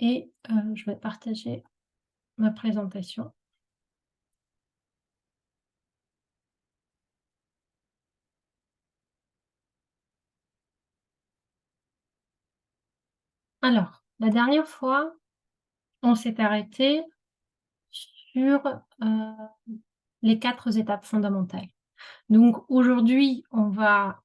et je vais partager ma présentation. Alors, la dernière fois, on s'est arrêté sur, les 4 étapes fondamentales. Donc aujourd'hui, on va,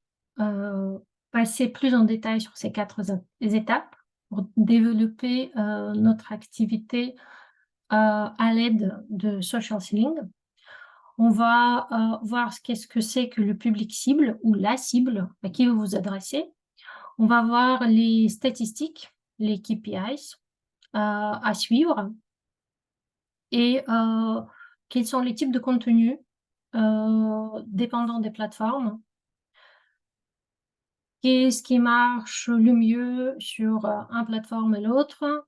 passer plus en détail sur ces 4 étapes pour développer, notre activité, à l'aide de social selling. On va, voir qu'est-ce que c'est que le public cible ou la cible à qui vous vous adressez. On va voir les statistiques, les KPIs, à suivre et quels sont les types de contenus, dépendant des plateformes. Qu'est-ce qui marche le mieux sur, un plateforme et l'autre?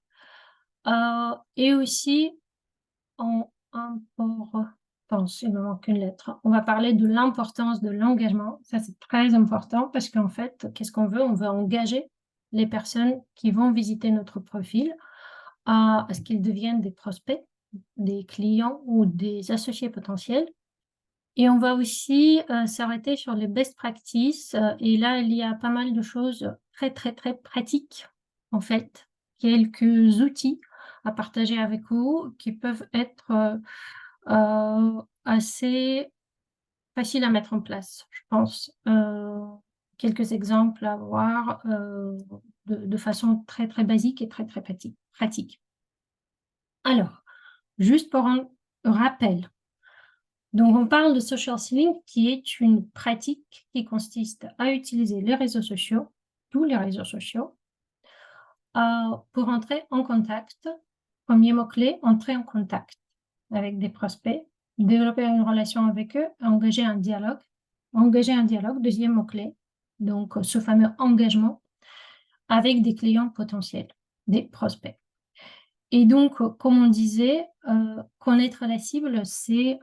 Et aussi en importance, il me manque une lettre. On va parler de l'importance de l'engagement. Ça, c'est très important parce qu'en fait, qu'est-ce qu'on veut? On veut engager les personnes qui vont visiter notre profil à ce qu'ils deviennent des prospects, des clients ou des associés potentiels. Et on va aussi, s'arrêter sur les best practices, et là, il y a pas mal de choses très, très, très pratiques, en fait. Quelques outils à partager avec vous qui peuvent être, assez faciles à mettre en place, je pense. Quelques exemples à voir, de façon très, très basique et très, très pratique. Alors, juste pour un rappel. Donc, on parle de social selling qui est une pratique qui consiste à utiliser les réseaux sociaux, tous les réseaux sociaux, pour entrer en contact. Premier mot-clé, entrer en contact avec des prospects, développer une relation avec eux, engager un dialogue. Engager un dialogue, deuxième mot-clé. Donc, ce fameux engagement avec des clients potentiels, des prospects. Et donc, comme on disait, connaître la cible, c'est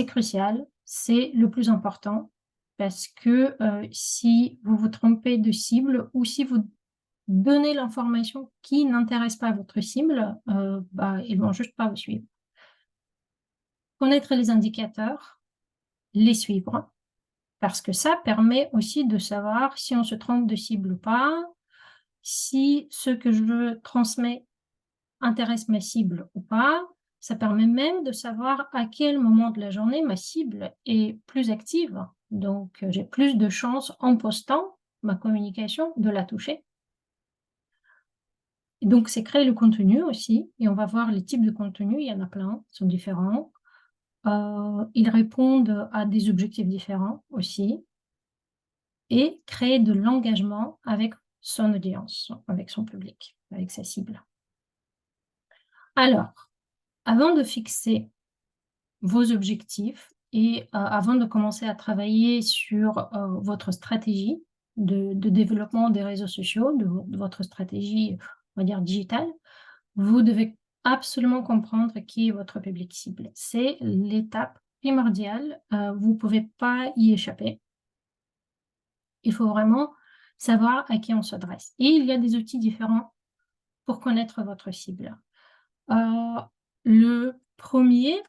crucial, c'est le plus important parce que, si vous vous trompez de cible ou si vous donnez l'information qui n'intéresse pas votre cible, bah, ils vont juste pas vous suivre. Connaître les indicateurs, les suivre, parce que ça permet aussi de savoir si on se trompe de cible ou pas, si ce que je transmets intéresse ma cible ou pas. Ça permet même de savoir à quel moment de la journée ma cible est plus active. Donc, j'ai plus de chances en postant ma communication de la toucher. Et donc, c'est créer le contenu aussi et on va voir les types de contenus, il y en a plein, ils sont différents. Ils répondent à des objectifs différents aussi et créer de l'engagement avec son audience, avec son public, avec sa cible. Alors, avant de fixer vos objectifs et avant de commencer à travailler sur, votre stratégie de développement des réseaux sociaux, de votre stratégie, on va dire digitale, vous devez absolument comprendre qui est votre public cible. C'est l'étape primordiale, vous ne pouvez pas y échapper. Il faut vraiment savoir à qui on s'adresse et il y a des outils différents pour connaître votre cible. Le premier,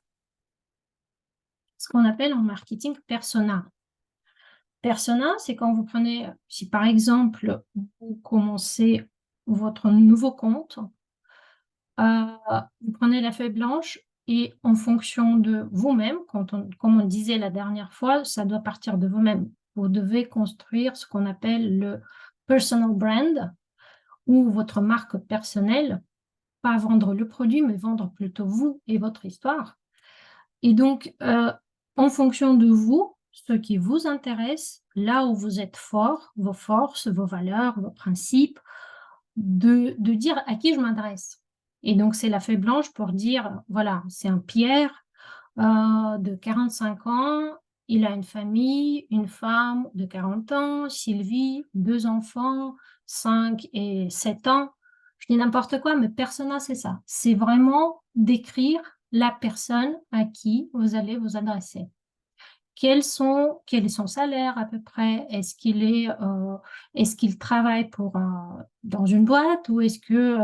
ce qu'on appelle en marketing persona. Persona, c'est quand vous prenez, si par exemple, vous commencez votre nouveau compte, vous prenez la feuille blanche et en fonction de vous-même, comme on disait la dernière fois, ça doit partir de vous-même. Vous devez construire ce qu'on appelle le personal brand ou votre marque personnelle, pas vendre le produit, mais vendre plutôt vous et votre histoire. Et donc, en fonction de vous, ce qui vous intéresse, là où vous êtes fort, vos forces, vos valeurs, vos principes, de dire à qui je m'adresse. Et donc, c'est la feuille blanche pour dire, voilà, c'est un Pierre de 45 ans, il a une famille, une femme de 40 ans, Sylvie, 2 enfants, 5 et 7 ans. Je dis n'importe quoi, mais persona, c'est ça. C'est vraiment décrire la personne à qui vous allez vous adresser. quel est son salaire à peu près? Est-ce qu'il travaille dans une boîte ou est-ce que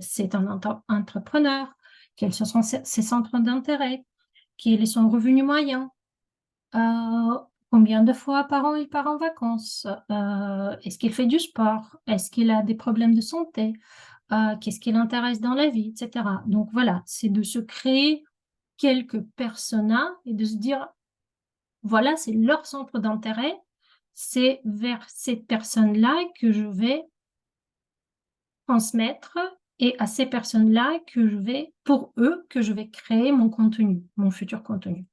c'est un entrepreneur? Quels sont ses centres d'intérêt? Quel est son revenu moyen? Combien de fois par an il part en vacances? Est-ce qu'il fait du sport? Est-ce qu'il a des problèmes de santé? Qu'est-ce qui l'intéresse dans la vie, etc. Donc voilà, c'est de se créer quelques personas et de se dire, voilà, c'est leur centre d'intérêt, c'est vers ces personnes-là que je vais transmettre et à ces personnes-là pour eux, que je vais créer mon contenu, mon futur contenu.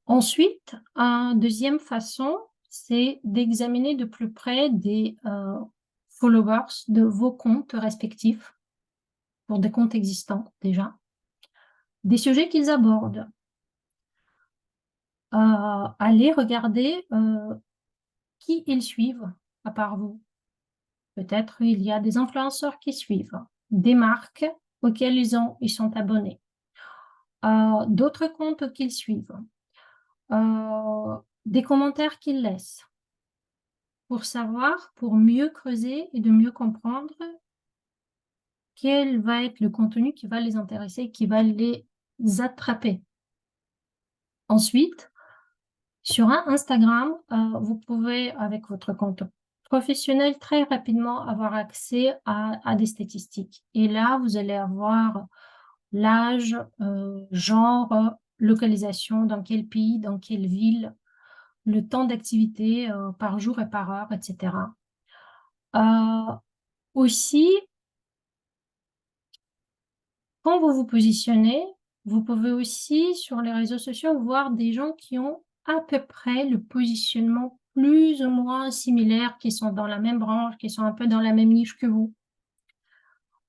Ensuite, une deuxième façon, c'est d'examiner de plus près des followers de vos comptes respectifs, pour des comptes existants déjà, des sujets qu'ils abordent. Allez regarder qui ils suivent à part vous. Peut-être il y a des influenceurs qui suivent, des marques auxquelles ils sont abonnés, d'autres comptes qu'ils suivent, des commentaires qu'ils laissent, pour mieux creuser et de mieux comprendre quel va être le contenu qui va les intéresser, qui va les attraper. Ensuite, sur un Instagram, vous pouvez, avec votre compte professionnel, très rapidement avoir accès à des statistiques. Et là, vous allez avoir l'âge, genre, localisation, dans quel pays, dans quelle ville, le temps d'activité par jour et par heure, etc. Aussi, quand vous vous positionnez, vous pouvez aussi, sur les réseaux sociaux, voir des gens qui ont à peu près le positionnement plus ou moins similaire, qui sont dans la même branche, qui sont un peu dans la même niche que vous.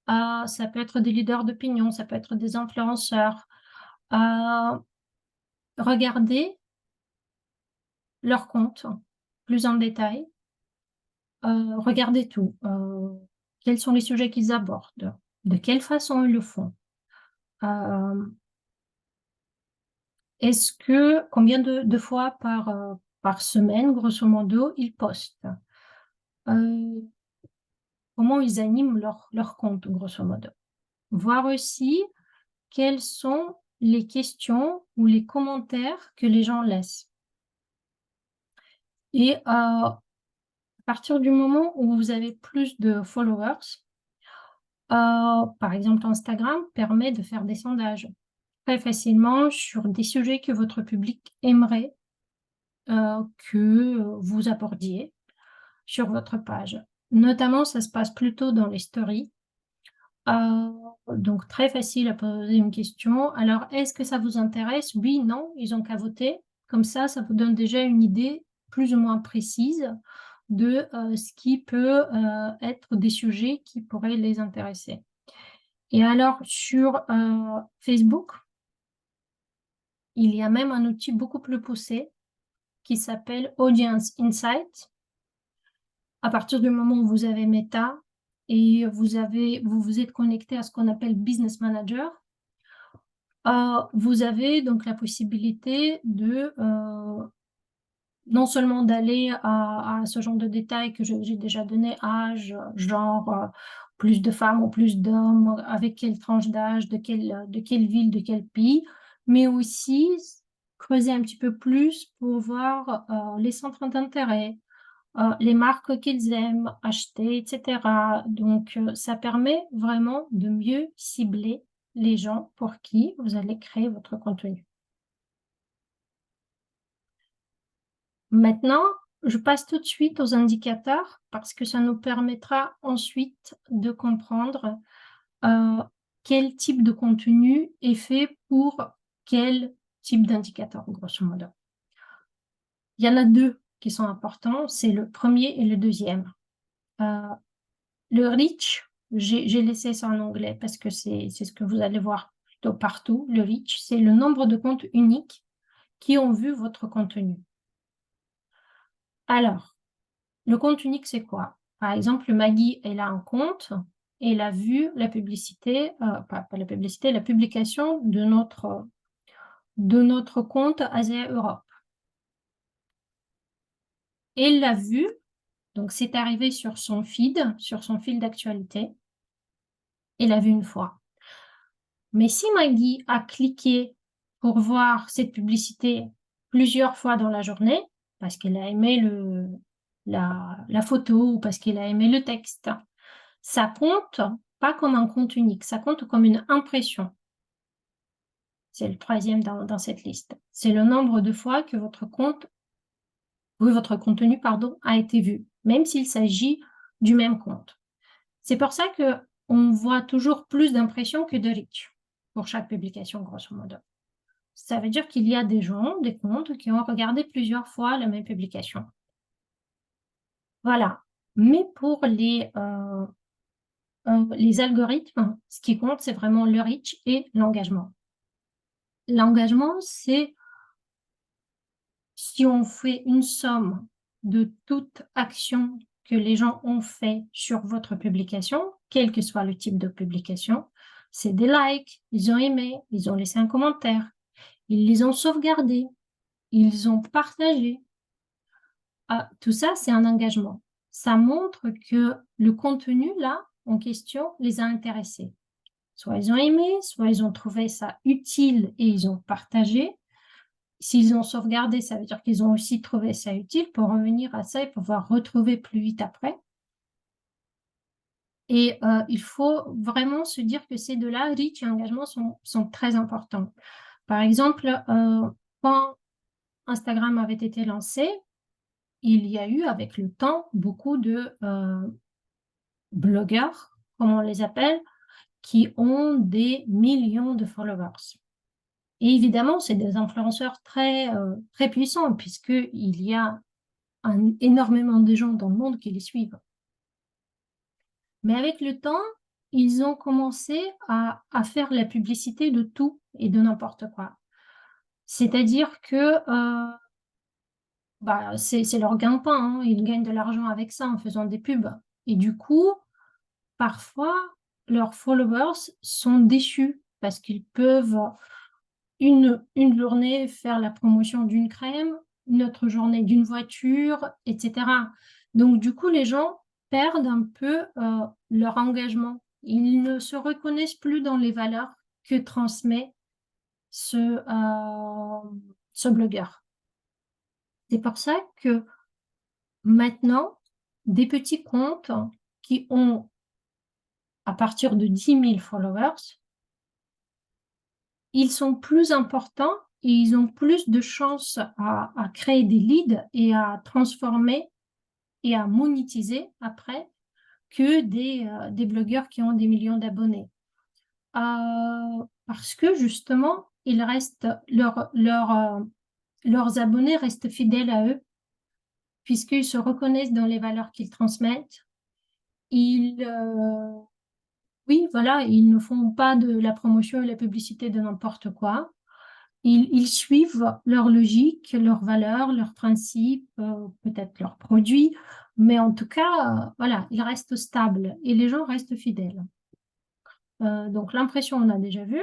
Ça peut être des leaders d'opinion, ça peut être des influenceurs. Regardez leur compte plus en détail. Regardez tout. Quels sont les sujets qu'ils abordent? De quelle façon ils le font? Combien de fois par semaine, grosso modo, ils postent? Comment ils animent leur compte, grosso modo? Voir aussi quelles sont les questions ou les commentaires que les gens laissent. Et à partir du moment où vous avez plus de followers, par exemple, Instagram permet de faire des sondages très facilement sur des sujets que votre public aimerait que vous abordiez sur votre page. Notamment, ça se passe plutôt dans les stories. Donc très facile à poser une question. Alors, est-ce que ça vous intéresse? Oui, non, ils ont qu'à voter. Comme ça vous donne déjà une idée plus ou moins précise de ce qui peut être des sujets qui pourraient les intéresser. Et alors, sur Facebook, il y a même un outil beaucoup plus poussé qui s'appelle Audience Insight. À partir du moment où vous avez Meta et vous vous êtes connecté à ce qu'on appelle Business Manager, vous avez donc la possibilité de non seulement d'aller à ce genre de détails que j'ai déjà donné, âge, genre, plus de femmes ou plus d'hommes, avec quelle tranche d'âge, de quelle ville, de quel pays, mais aussi creuser un petit peu plus pour voir les centres d'intérêt, les marques qu'ils aiment acheter, etc. Donc, ça permet vraiment de mieux cibler les gens pour qui vous allez créer votre contenu. Maintenant, je passe tout de suite aux indicateurs parce que ça nous permettra ensuite de comprendre quel type de contenu est fait pour quel type d'indicateur, grosso modo. Il y en a deux qui sont importants, c'est le premier et le deuxième. Le reach, j'ai laissé ça en anglais parce que c'est ce que vous allez voir plutôt partout. Le reach, c'est le nombre de comptes uniques qui ont vu votre contenu. Alors, le compte unique, c'est quoi? Par exemple, Maggie, elle a un compte et elle a vu la publicité, pas la publicité, la publication de de notre compte Asia Europe. Et il l'a vu, donc c'est arrivé sur son fil d'actualité, et l'a vu une fois. Mais si Maggie a cliqué pour voir cette publicité plusieurs fois dans la journée, parce qu'elle a aimé la photo ou parce qu'elle a aimé le texte, ça compte pas comme un compte unique, ça compte comme une impression. C'est le troisième dans cette liste. C'est le nombre de fois que votre contenu, a été vu, même s'il s'agit du même compte. C'est pour ça que on voit toujours plus d'impressions que de reach pour chaque publication, grosso modo. Ça veut dire qu'il y a des gens, des comptes, qui ont regardé plusieurs fois la même publication. Voilà. Mais pour les algorithmes, ce qui compte, c'est vraiment le reach et l'engagement. L'engagement, c'est si on fait une somme de toute action que les gens ont fait sur votre publication, quel que soit le type de publication, c'est des likes, ils ont aimé, ils ont laissé un commentaire, ils les ont sauvegardés, ils ont partagé. Ah, tout ça, c'est un engagement. Ça montre que le contenu, là, en question, les a intéressés. Soit ils ont aimé, soit ils ont trouvé ça utile et ils ont partagé. S'ils ont sauvegardé, ça veut dire qu'ils ont aussi trouvé ça utile pour revenir à ça et pouvoir retrouver plus vite après. Et il faut vraiment se dire que ces deux-là, reach et engagement, sont très importants. Par exemple, quand Instagram avait été lancé, il y a eu avec le temps beaucoup de blogueurs, comme on les appelle, qui ont des millions de followers. Et évidemment, c'est des influenceurs très puissants, puisqu'il y a énormément de gens dans le monde qui les suivent. Mais avec le temps, ils ont commencé à faire la publicité de tout et de n'importe quoi. C'est-à-dire que c'est leur gagne-pain, hein. Ils gagnent de l'argent avec ça en faisant des pubs. Et du coup, parfois, leurs followers sont déçus parce qu'ils peuvent une journée faire la promotion d'une crème, une autre journée d'une voiture, etc. Donc, du coup, les gens perdent un peu leur engagement. Ils ne se reconnaissent plus dans les valeurs que transmet ce blogueur. C'est pour ça que maintenant, des petits comptes qui ont à partir de 10 000 followers, ils sont plus importants et ils ont plus de chances à créer des leads et à transformer et à monétiser après que des blogueurs qui ont des millions d'abonnés. Parce que justement, leurs abonnés restent fidèles à eux, puisqu'ils se reconnaissent dans les valeurs qu'ils transmettent. Oui, voilà, ils ne font pas de la promotion et la publicité de n'importe quoi. Ils suivent leur logique, leurs valeurs, leurs principes, peut-être leurs produits, mais en tout cas, voilà, ils restent stables et les gens restent fidèles. Donc l'impression, on a déjà vu.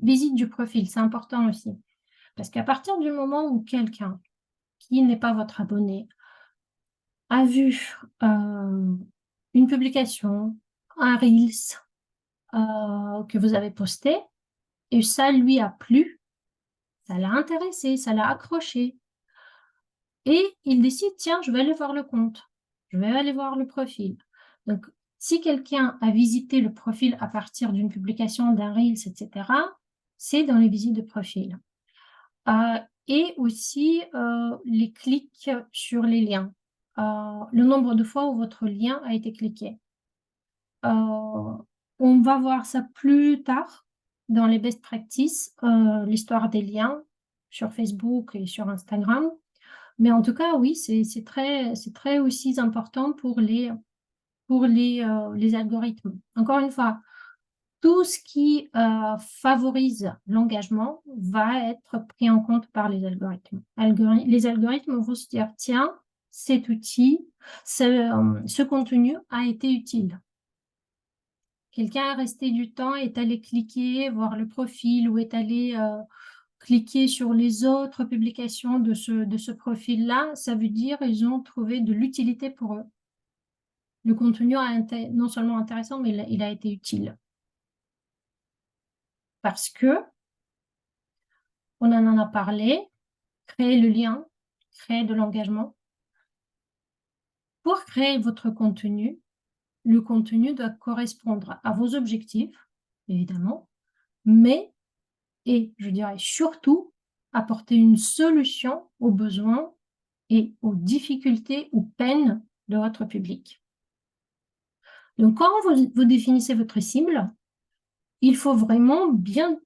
Visite du profil, c'est important aussi. Parce qu'à partir du moment où quelqu'un qui n'est pas votre abonné a vu une publication, un Reels que vous avez posté, et ça lui a plu, ça l'a intéressé, ça l'a accroché, et il décide, tiens, je vais aller voir le compte, je vais aller voir le profil. Donc, si quelqu'un a visité le profil à partir d'une publication, d'un Reels, etc., c'est dans les visites de profil. Et aussi les clics sur les liens. Le nombre de fois où votre lien a été cliqué. On va voir ça plus tard dans les best practices, l'histoire des liens sur Facebook et sur Instagram. Mais en tout cas, oui, c'est très aussi important pour les algorithmes. Encore une fois, tout ce qui favorise l'engagement va être pris en compte par les algorithmes. Les algorithmes vont se dire, tiens, cet outil, ce contenu a été utile. Quelqu'un est resté du temps, est allé cliquer, voir le profil ou est allé cliquer sur les autres publications de ce profil-là, ça veut dire ils ont trouvé de l'utilité pour eux. Le contenu a été non seulement intéressant, mais il a été utile. Parce que, on en a parlé, créer le lien, créer de l'engagement. Pour créer votre contenu, le contenu doit correspondre à vos objectifs, évidemment, mais, et je dirais surtout, apporter une solution aux besoins et aux difficultés ou peines de votre public. Donc, quand vous définissez votre cible, il faut vraiment bien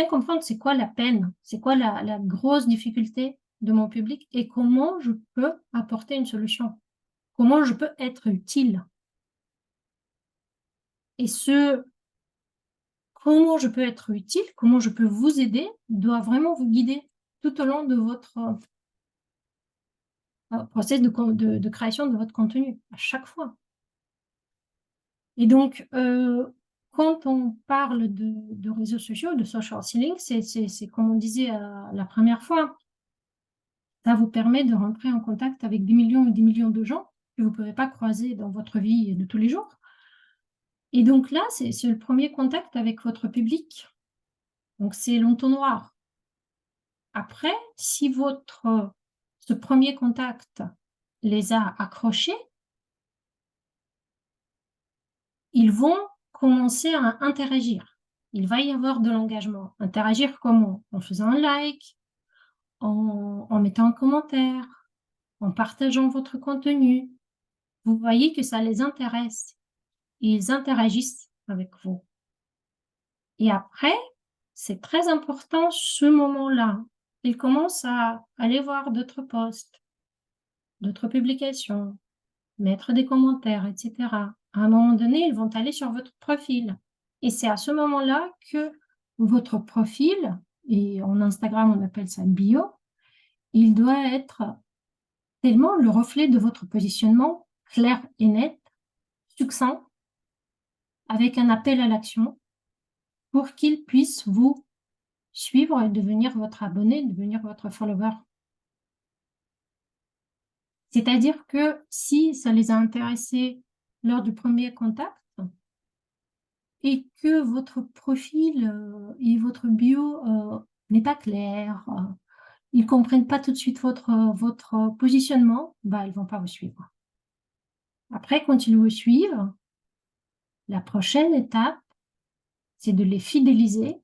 comprendre c'est quoi la peine, c'est quoi la grosse difficulté de mon public et comment je peux apporter une solution, comment je peux être utile. Et comment je peux être utile, comment je peux vous aider, doit vraiment vous guider tout au long de votre process de création de votre contenu, à chaque fois. Et donc, quand on parle de réseaux sociaux, de social selling, c'est comme on disait la première fois, ça vous permet de rentrer en contact avec des millions et des millions de gens que vous ne pouvez pas croiser dans votre vie de tous les jours. Et donc là, c'est le premier contact avec votre public. Donc c'est l'entonnoir. Après, si ce premier contact les a accrochés, ils vont commencer à interagir. Il va y avoir de l'engagement. Interagir comment? En faisant un like, en mettant un commentaire, en partageant votre contenu. Vous voyez que ça les intéresse. Ils interagissent avec vous. Et après, c'est très important ce moment-là. Ils commencent à aller voir d'autres posts, d'autres publications, mettre des commentaires, etc. À un moment donné, ils vont aller sur votre profil. Et c'est à ce moment-là que votre profil, et en Instagram, on appelle ça bio, il doit être tellement le reflet de votre positionnement clair et net, succinct, avec un appel à l'action pour qu'ils puissent vous suivre et devenir votre abonné, devenir votre follower. C'est-à-dire que si ça les a intéressés lors du premier contact et que votre profil et votre bio n'est pas clair, ils ne comprennent pas tout de suite votre positionnement, bah, ils ne vont pas vous suivre. Après, quand ils vous suivent, la prochaine étape, c'est de les fidéliser.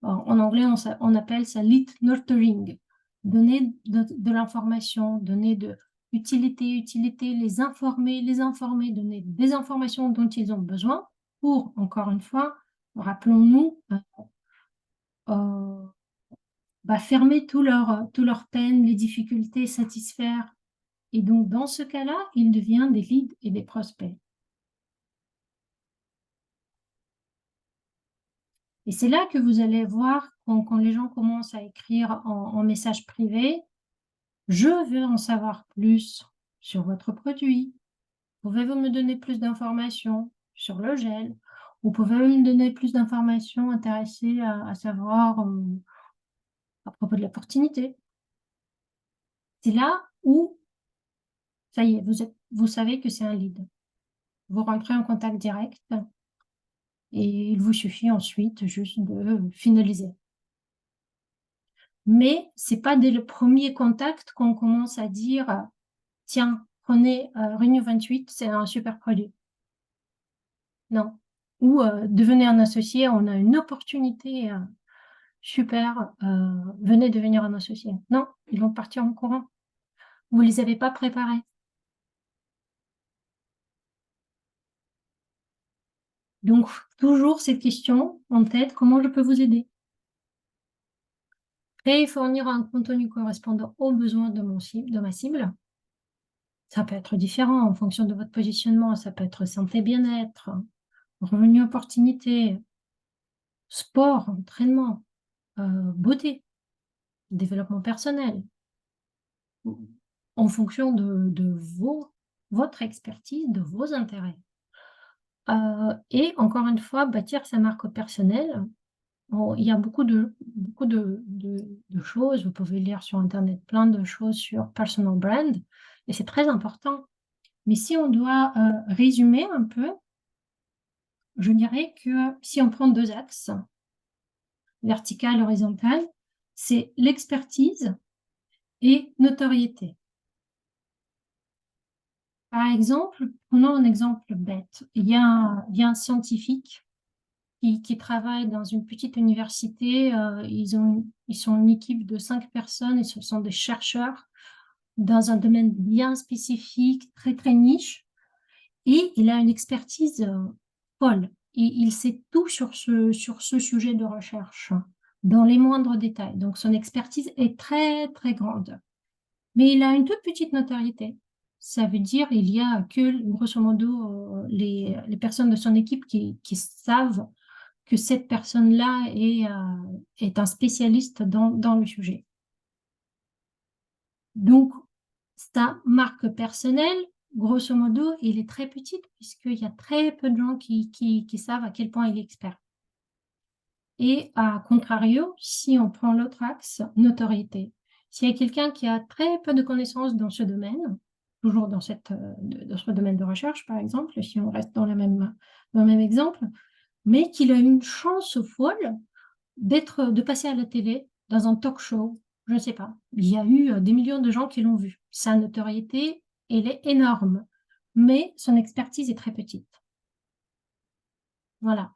En anglais, on appelle ça lead nurturing. Donner de l'information, donner de utilité, les informer, donner des informations dont ils ont besoin pour, encore une fois, rappelons-nous, fermer tout leur peine, les difficultés, satisfaire. Et donc, dans ce cas-là, il devient des leads et des prospects. Et c'est là que vous allez voir, quand les gens commencent à écrire en message privé, je veux en savoir plus sur votre produit. Pouvez-vous me donner plus d'informations sur le gel? Ou pouvez-vous me donner plus d'informations intéressées à savoir à propos de l'opportunité? C'est là où, ça y est, vous savez que c'est un lead. Vous rentrez en contact direct et il vous suffit ensuite juste de finaliser. Mais c'est pas dès le premier contact qu'on commence à dire tiens, prenez Renew 28, c'est un super produit. Non. Ou devenez un associé, on a une opportunité super, venez devenir un associé. Non, ils vont partir en courant. Vous ne les avez pas préparés. Donc, toujours cette question en tête, comment je peux vous aider? Créer et fournir un contenu correspondant aux besoins de ma cible. Ça peut être différent en fonction de votre positionnement. Ça peut être santé, bien-être, revenu, opportunité, sport, entraînement, beauté, développement personnel. En fonction de votre expertise, de vos intérêts. Et encore une fois, bâtir sa marque personnelle. Bon, il y a beaucoup de choses. Vous pouvez lire sur internet plein de choses sur personal brand et c'est très important. Mais si on doit, résumer un peu, je dirais que si on prend 2 axes, vertical, horizontal, c'est l'expertise et notoriété. Par exemple, prenons un exemple bête. Il y a un scientifique qui travaille dans une petite université. Ils sont une équipe de 5 personnes et ce sont des chercheurs dans un domaine bien spécifique, très, très niche. Et il a une expertise folle. Et il sait tout sur ce sujet de recherche, dans les moindres détails. Donc, son expertise est très, très grande. Mais il a une toute petite notoriété. Ça veut dire il y a que, grosso modo, les personnes de son équipe qui savent que cette personne-là est un spécialiste dans le sujet. Donc, sa marque personnelle, grosso modo, il est très petite puisqu'il y a très peu de gens qui savent à quel point il est expert. Et à contrario, si on prend l'autre axe, notoriété, s'il y a quelqu'un qui a très peu de connaissances dans ce domaine, toujours dans ce domaine de recherche, par exemple, si on reste dans le même exemple, mais qu'il a une chance folle de passer à la télé, dans un talk show, je ne sais pas. Il y a eu des millions de gens qui l'ont vu. Sa notoriété, elle est énorme, mais son expertise est très petite. Voilà.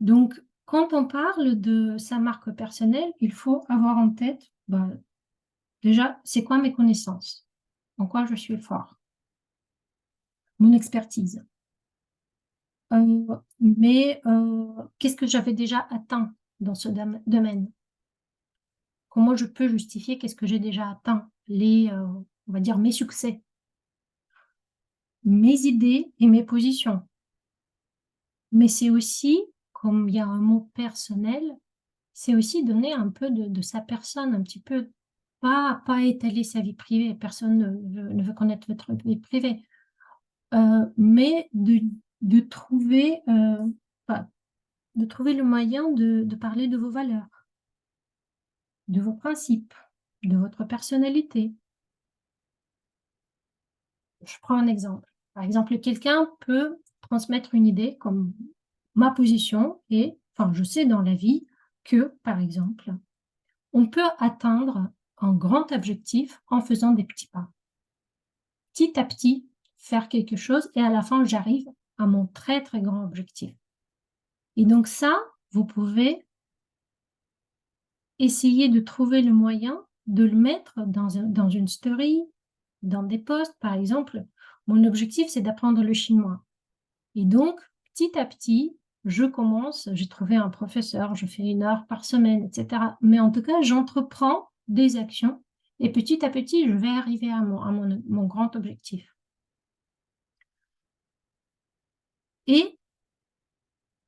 Donc, quand on parle de sa marque personnelle, il faut avoir en tête, bah, déjà, c'est quoi mes connaissances? En quoi je suis fort? Mon expertise. Qu'est-ce que j'avais déjà atteint dans ce domaine? Comment je peux justifier qu'est-ce que j'ai déjà atteint? On va dire mes succès, mes idées et mes positions. Mais c'est aussi, comme il y a un mot personnel, c'est aussi donner un peu de sa personne, un petit peu, pas étaler sa vie privée, personne ne veut connaître votre vie privée, mais de trouver, enfin, de trouver le moyen de parler de vos valeurs, de vos principes, de votre personnalité. Je prends un exemple. Par exemple, quelqu'un peut transmettre une idée comme ma position et, enfin, je sais dans la vie que, par exemple, on peut atteindre un grand objectif en faisant des petits pas. Petit à petit, faire quelque chose et à la fin, j'arrive à mon très, très grand objectif. Et donc ça, vous pouvez essayer de trouver le moyen de le mettre dans une story, dans des posts. Par exemple, mon objectif, c'est d'apprendre le chinois. Et donc, petit à petit, je commence, j'ai trouvé un professeur, je fais 1 heure par semaine, etc. Mais en tout cas, j'entreprends des actions et petit à petit, je vais arriver à mon grand objectif. Et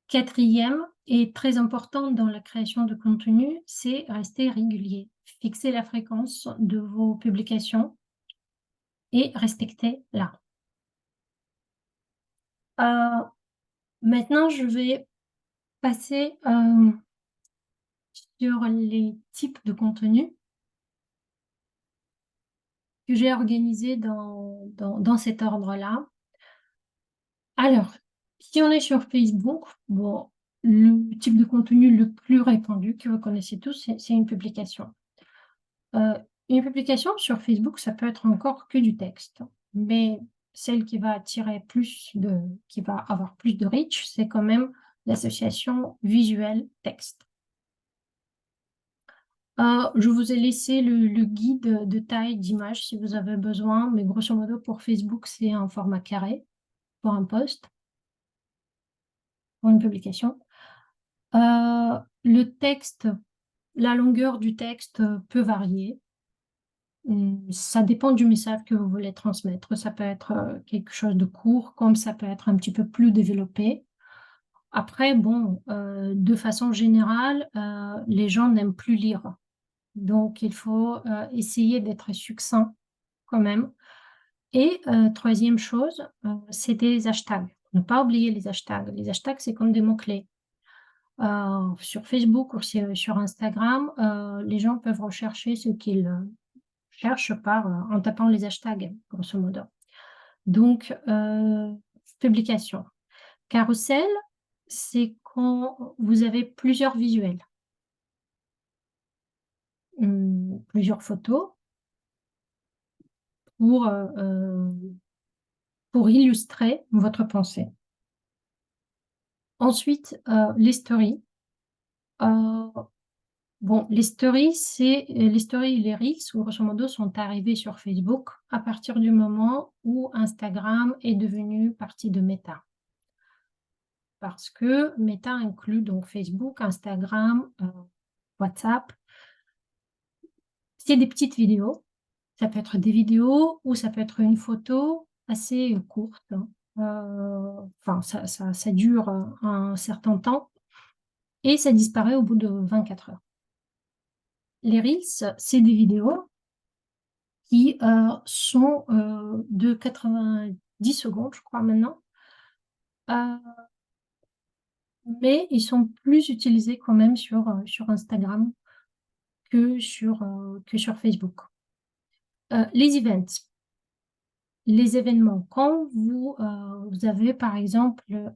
quatrième et très important dans la création de contenu, c'est rester régulier. Fixer la fréquence de vos publications et respectez-la. Maintenant, je vais passer sur les types de contenus que j'ai organisés dans cet ordre-là. Alors, si on est sur Facebook, bon, le type de contenu le plus répandu que vous connaissez tous, c'est une publication. Une publication sur Facebook, ça peut être encore que du texte, mais celle qui va qui va avoir plus de reach, c'est quand même l'association visuel-texte. Je vous ai laissé le guide de taille d'image si vous avez besoin, mais grosso modo pour Facebook, c'est un format carré pour un post, pour une publication. Le texte, la longueur du texte peut varier. Ça dépend du message que vous voulez transmettre. Ça peut être quelque chose de court, comme ça peut être un petit peu plus développé. Après, bon, de façon générale, les gens n'aiment plus lire. Donc, il faut essayer d'être succinct quand même. Et troisième chose, c'est des hashtags. Ne pas oublier les hashtags. Les hashtags, c'est comme des mots-clés. Sur Facebook ou sur Instagram, les gens peuvent rechercher ce qu'ils cherchent en tapant les hashtags, grosso modo. Donc, publication. Carrousel, c'est quand vous avez plusieurs visuels, plusieurs photos pour, pour illustrer votre pensée. Ensuite, les stories. Bon, les stories, les stories et les reels, grosso modo, sont arrivés sur Facebook à partir du moment où Instagram est devenu partie de Meta. Parce que Meta inclut donc Facebook, Instagram, WhatsApp. C'est des petites vidéos. Ça peut être des vidéos ou ça peut être une photo assez courte, hein. Enfin, ça dure un certain temps et ça disparaît au bout de 24 heures. Les reels, c'est des vidéos qui sont de 90 secondes, je crois maintenant. Mais ils sont plus utilisés quand même sur Instagram que sur Facebook. Les events, les événements. Quand vous avez par exemple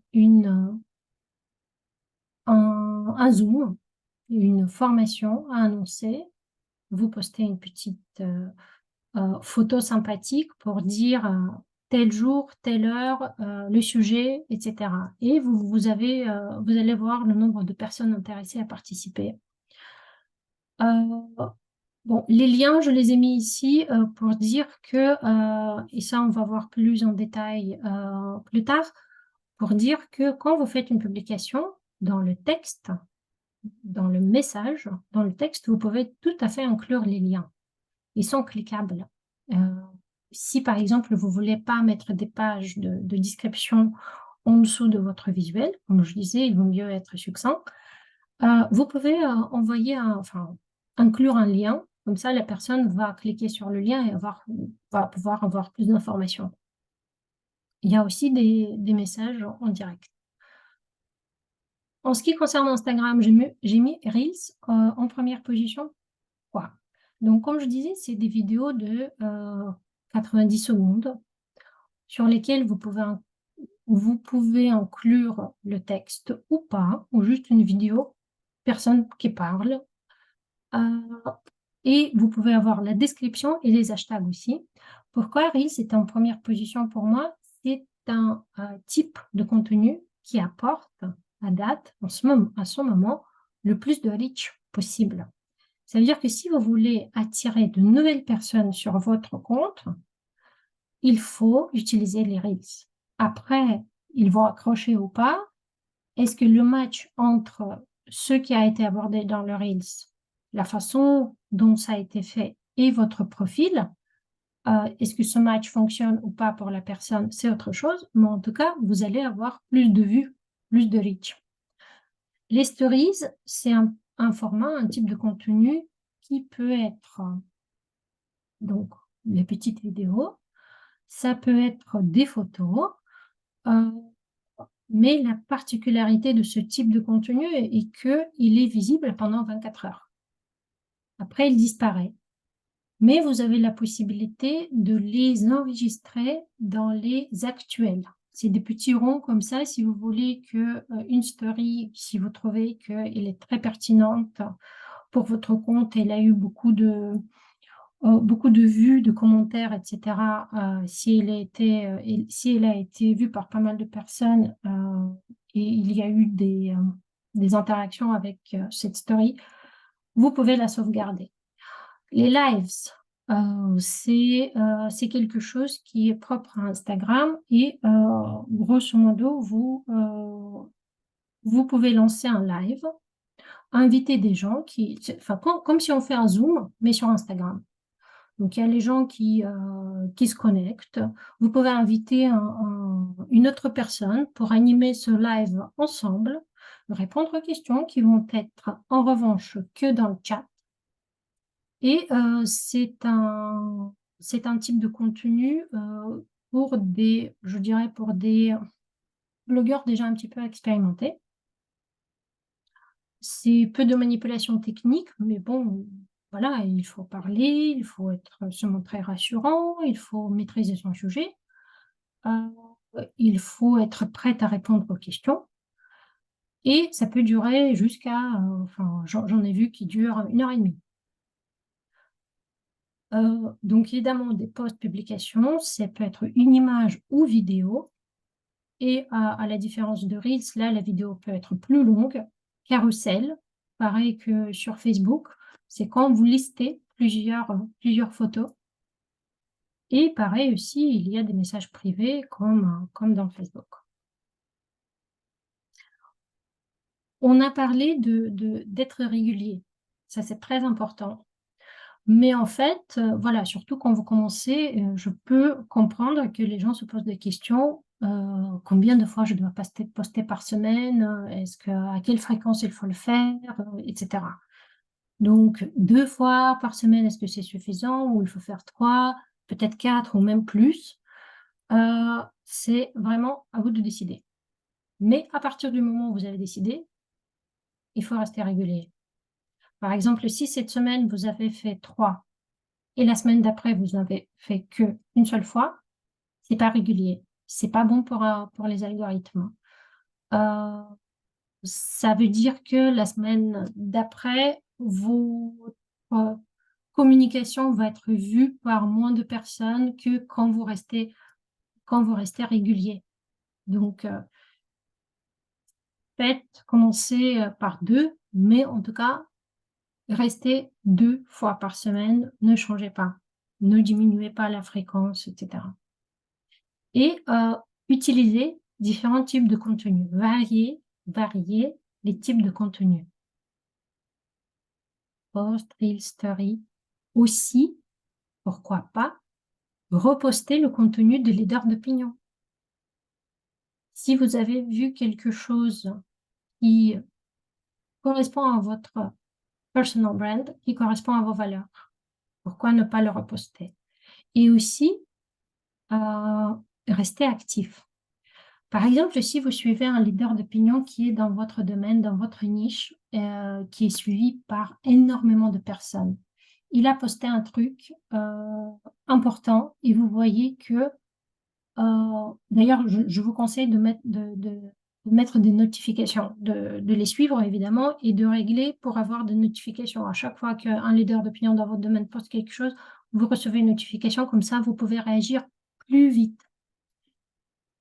un Zoom, une formation à annoncer, vous postez une petite photo sympathique pour dire tel jour, telle heure, le sujet, etc. Et vous allez voir le nombre de personnes intéressées à participer. Bon, les liens, je les ai mis ici pour dire que, et ça on va voir plus en détail plus tard, pour dire que quand vous faites une publication, dans le texte, dans le message, dans le texte, vous pouvez tout à fait inclure les liens. Ils sont cliquables. Si par exemple, vous voulez pas mettre des pages de description en dessous de votre visuel, comme je disais, il vaut mieux être succinct, vous pouvez enfin, inclure un lien, comme ça la personne va cliquer sur le lien et va pouvoir avoir plus d'informations. Il y a aussi des messages en direct. En ce qui concerne Instagram, j'ai mis Reels en première position. Quoi. Donc, comme je disais, c'est des vidéos de 90 secondes sur lesquelles vous pouvez inclure le texte ou pas, ou juste une vidéo, personne qui parle. Et vous pouvez avoir la description et les hashtags aussi. Pourquoi Reels est en première position pour moi? C'est un type de contenu qui apporte à date, à ce moment, le plus de reach possible. Ça veut dire que si vous voulez attirer de nouvelles personnes sur votre compte, il faut utiliser les Reels. Après, ils vont accrocher ou pas. Est-ce que le match entre ce qui a été abordé dans le Reels, la façon dont ça a été fait et votre profil, est-ce que ce match fonctionne ou pas pour la personne, c'est autre chose. Mais en tout cas, vous allez avoir plus de vues, plus de reach. Les stories, c'est un format, un type de contenu qui peut être donc les petites vidéos, ça peut être des photos, mais la particularité de ce type de contenu est qu'il est visible pendant 24 heures. Après, il disparaît. Mais vous avez la possibilité de les enregistrer dans les actuels. C'est des petits ronds comme ça, si vous voulez qu'une story, si vous trouvez qu'elle est très pertinente pour votre compte, elle a eu beaucoup de vues, de commentaires, etc. Si elle a été vue par pas mal de personnes et il y a eu des interactions avec cette story, vous pouvez la sauvegarder. Les lives, c'est quelque chose qui est propre à Instagram et grosso modo, vous pouvez lancer un live, inviter des gens enfin, comme si on fait un Zoom, mais sur Instagram. Donc, il y a les gens qui se connectent. Vous pouvez inviter une autre personne pour animer ce live ensemble, répondre aux questions qui vont être en revanche que dans le chat. Et c'est un type de contenu je dirais pour des blogueurs déjà un petit peu expérimentés. C'est peu de manipulation technique, mais bon, voilà, il faut parler, il faut se montrer rassurant, il faut maîtriser son sujet, heu, il faut être prête à répondre aux questions et ça peut durer jusqu'à, enfin, j'en ai vu qui durent 1 heure et demie. Donc évidemment des posts-publications, ça peut être une image ou vidéo et à la différence de Reels, là, la vidéo peut être plus longue. Carrousel, pareil que sur Facebook, c'est quand vous listez plusieurs photos et pareil aussi, il y a des messages privés comme dans Facebook. On a parlé d'être régulier, ça c'est très important. Mais en fait, voilà, surtout quand vous commencez, je peux comprendre que les gens se posent des questions, combien de fois je dois poster par semaine? Est-ce que à quelle fréquence il faut le faire? Et cetera. Donc 2 fois par semaine, est-ce que c'est suffisant ou il faut faire 3, peut-être 4 ou même plus? C'est vraiment à vous de décider. Mais à partir du moment où vous avez décidé, il faut rester régulier. Par exemple, si cette semaine vous avez fait 3 et la semaine d'après, vous n'avez fait qu'une seule fois, c'est pas régulier. C'est pas bon pour les algorithmes. Heu, Ça veut dire que la semaine d'après, votre communication va être vue par moins de personnes que quand vous restez régulier. Donc, faites commencer, par 2, mais en tout cas, restez 2 fois par semaine, ne changez pas. Ne diminuez pas la fréquence et cetera. Et utiliser différents types de contenus, varier les types de contenus. Post, Reel, Story. Aussi, pourquoi pas, reposter le contenu de leaders d'opinion. Si vous avez vu quelque chose qui correspond à votre personal brand, qui correspond à vos valeurs, pourquoi ne pas le reposter? Et aussi, rester actif. Par exemple, si vous suivez un leader d'opinion qui est dans votre domaine, dans votre niche, qui est suivi par énormément de personnes. Il a posté un truc, important et vous voyez que, d'ailleurs, je vous conseille de mettre des notifications, de les suivre évidemment et de régler pour avoir des notifications. À chaque fois qu'un leader d'opinion dans votre domaine poste quelque chose, vous recevez une notification, comme ça vous pouvez réagir plus vite.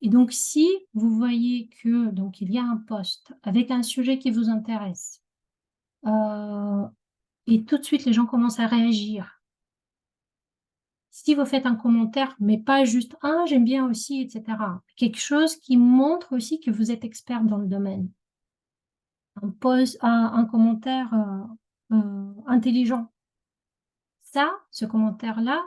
Et donc, si vous voyez que donc il y a un post avec un sujet qui vous intéresse, heu et tout de suite les gens commencent à réagir. Si vous faites un commentaire, mais pas juste: «Ah j'aime bien aussi» et cetera. Quelque chose qui montre aussi que vous êtes expert dans le domaine. Un commentaire, intelligent. Ça, ce commentaire-là,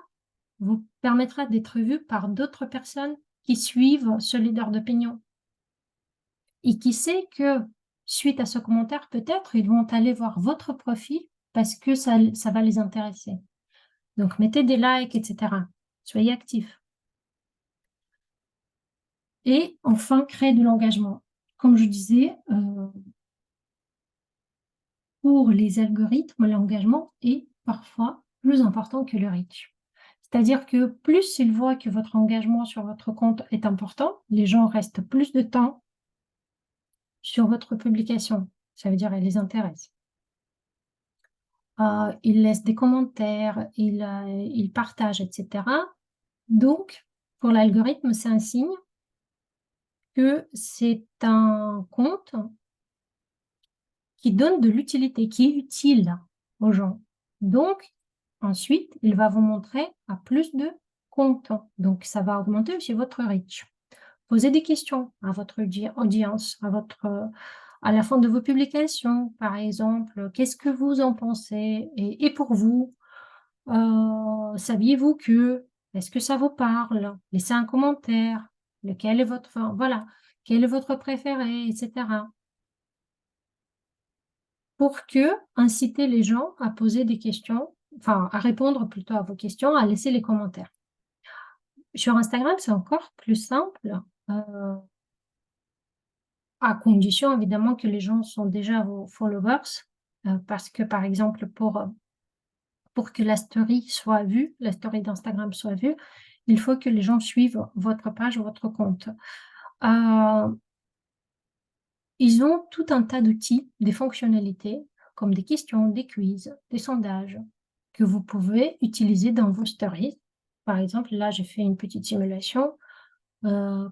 vous permettra d'être vu par d'autres personnes qui suivent ce leader d'opinion. Et qui sait que, suite à ce commentaire, peut-être, ils vont aller voir votre profil parce que ça va les intéresser. Donc mettez des likes et cetera. Soyez actifs et enfin, créer de l'engagement. Comme je disais, pour les algorithmes, l'engagement est parfois plus important que le reach. C'est-à-dire que plus ils voient que votre engagement sur votre compte est important, les gens restent plus de temps sur votre publication. Ça veut dire elle les intéresse. Ils laissent des commentaires, ils partagent et cetera. Donc pour l'algorithme, c'est un signe que c'est un compte qui donne de l'utilité, qui est utile aux gens. Donc ensuite, il va vous montrer à plus de comptes. Donc ça va augmenter aussi votre reach. Posez des questions à votre audience, à la fin de vos publications, par exemple: «Qu'est-ce que vous en pensez? Et pour vous, saviez-vous que? Est-ce que ça vous parle? Laissez un commentaire. Lequel est votre enfin, voilà, quel est votre préféré?» et cetera. Pour que inciter les gens à poser des questions, enfin, à répondre plutôt à vos questions, à laisser les commentaires. Sur Instagram, c'est encore plus simple, heu à condition évidemment que les gens sont déjà vos followers, parce que par exemple pour que la story soit vue, la story d'Instagram soit vue, il faut que les gens suivent votre page, votre compte. Heu, Ils ont tout un tas d'outils, des fonctionnalités, comme des questions, des quiz, des sondages, que vous pouvez utiliser dans vos stories. Par exemple, là, j'ai fait une petite simulation.